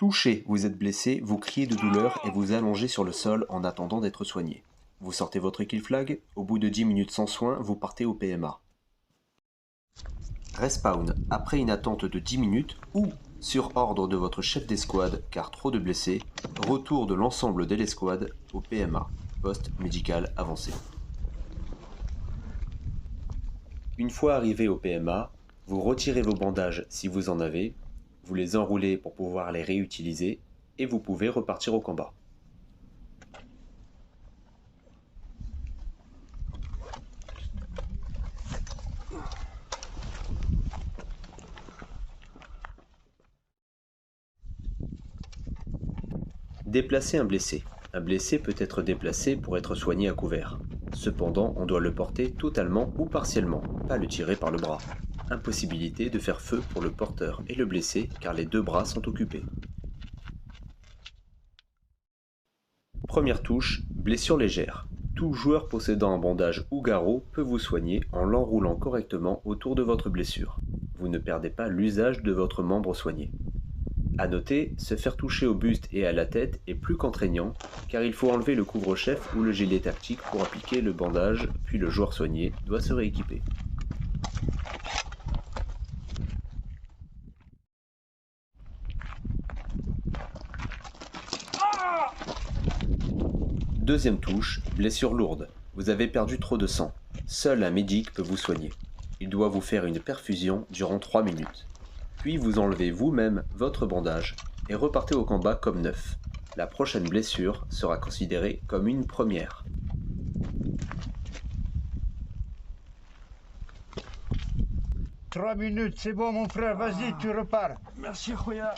Touché, vous êtes blessé, vous criez de douleur et vous allongez sur le sol en attendant d'être soigné. Vous sortez votre kill flag, au bout de 10 minutes sans soin, vous partez au PMA. Respawn, après une attente de 10 minutes ou, sur ordre de votre chef d'escouade car trop de blessés, retour de l'ensemble de l'escouade au PMA, poste médical avancé. Une fois arrivé au PMA, vous retirez vos bandages si vous en avez, vous les enroulez pour pouvoir les réutiliser et vous pouvez repartir au combat. Déplacer un blessé. Un blessé peut être déplacé pour être soigné à couvert. Cependant, on doit le porter totalement ou partiellement, pas le tirer par le bras. Impossibilité de faire feu pour le porteur et le blessé car les deux bras sont occupés. Première touche, blessure légère. Tout joueur possédant un bandage ou garrot peut vous soigner en l'enroulant correctement autour de votre blessure. Vous ne perdez pas l'usage de votre membre soigné. A noter, se faire toucher au buste et à la tête est plus qu'entraînant, car il faut enlever le couvre-chef ou le gilet tactique pour appliquer le bandage, puis le joueur soigné doit se rééquiper. Deuxième touche, blessure lourde. Vous avez perdu trop de sang. Seul un médic peut vous soigner. Il doit vous faire une perfusion durant 3 minutes. Puis vous enlevez vous-même votre bandage et repartez au combat comme neuf. La prochaine blessure sera considérée comme une première. « 3 minutes, c'est bon mon frère, vas-y, tu repars. » Merci Khoya.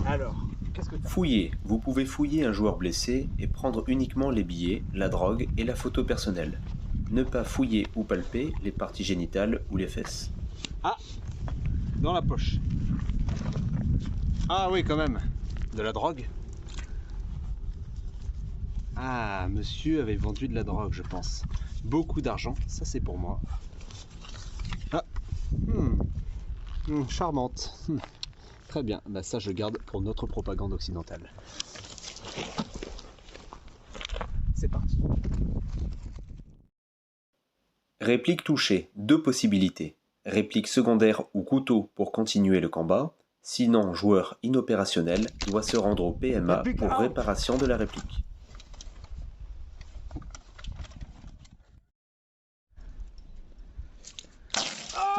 Alors, qu'est-ce que t'as? Fouiller. Vous pouvez fouiller un joueur blessé et prendre uniquement les billets, la drogue et la photo personnelle. Ne pas fouiller ou palper les parties génitales ou les fesses. Ah, dans la poche. Ah oui, quand même. De la drogue. Ah, monsieur avait vendu de la drogue, je pense. Beaucoup d'argent, ça c'est pour moi. Ah, charmante. Très bien, bah ça je garde pour notre propagande occidentale. C'est parti. Réplique touchée. 2 possibilités. Réplique secondaire ou couteau pour continuer le combat. Sinon, joueur inopérationnel doit se rendre au PMA pour réparation de la réplique.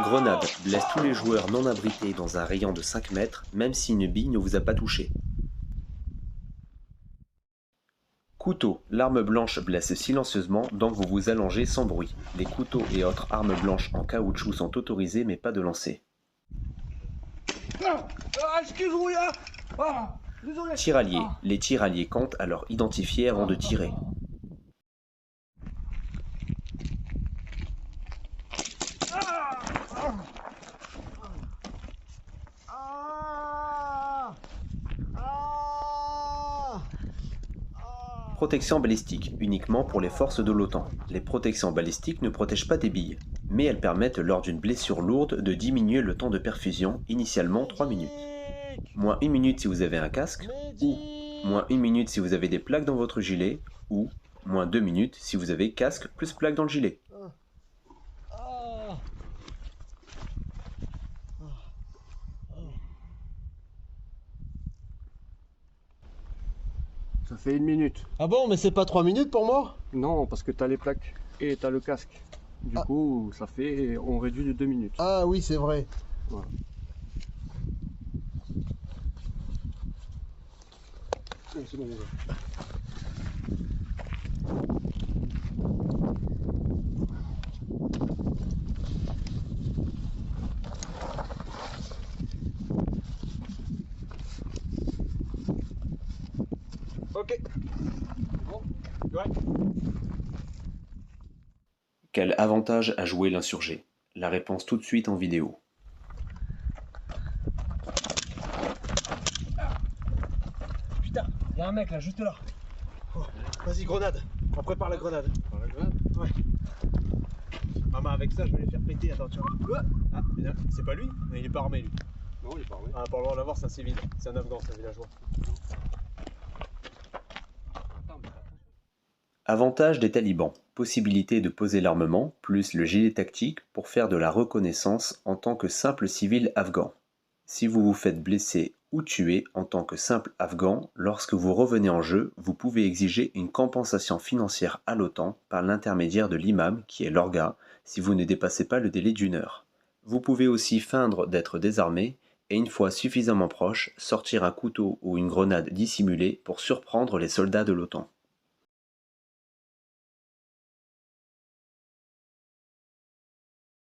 Grenade blesse tous les joueurs non abrités dans un rayon de 5 mètres, même si une bille ne vous a pas touché. Couteau, l'arme blanche blesse silencieusement, donc vous vous allongez sans bruit. Les couteaux et autres armes blanches en caoutchouc sont autorisés mais pas de lancer. Excuse-moi. Désolé. Tiraillier, les tirailliers comptent alors identifier avant de tirer. Protection balistique, uniquement pour les forces de l'OTAN. Les protections balistiques ne protègent pas des billes, mais elles permettent lors d'une blessure lourde de diminuer le temps de perfusion, initialement 3 minutes. Moins 1 minute si vous avez un casque, ou moins 1 minute si vous avez des plaques dans votre gilet, ou moins 2 minutes si vous avez casque plus plaques dans le gilet. Ça fait 1 minute. Ah bon, mais c'est pas 3 minutes pour moi? Non, parce que t'as les plaques et t'as le casque. Du coup, ça fait, on réduit de 2 minutes. Ah oui, c'est vrai. Voilà. C'est bon, on va. Ok. Bon. Ouais. Quel avantage a joué l'insurgé? La réponse tout de suite en vidéo. Putain, y a un mec là, juste là. Oh, vas-y, grenade. On prépare la grenade. La grenade? Ouais. Ah, mais avec ça, je vais les faire péter. Attends, tu vois. Ah, c'est pas lui? Il est pas armé, lui. Non, il est pas armé. Ah, pas le droit de l'avoir, c'est un civil. C'est un Afghan, c'est un villageois. Avantage des talibans. Possibilité de poser l'armement, plus le gilet tactique pour faire de la reconnaissance en tant que simple civil afghan. Si vous vous faites blesser ou tuer en tant que simple afghan, lorsque vous revenez en jeu, vous pouvez exiger une compensation financière à l'OTAN par l'intermédiaire de l'imam, qui est l'orga, si vous ne dépassez pas le délai d'1 heure. Vous pouvez aussi feindre d'être désarmé et une fois suffisamment proche, sortir un couteau ou une grenade dissimulée pour surprendre les soldats de l'OTAN.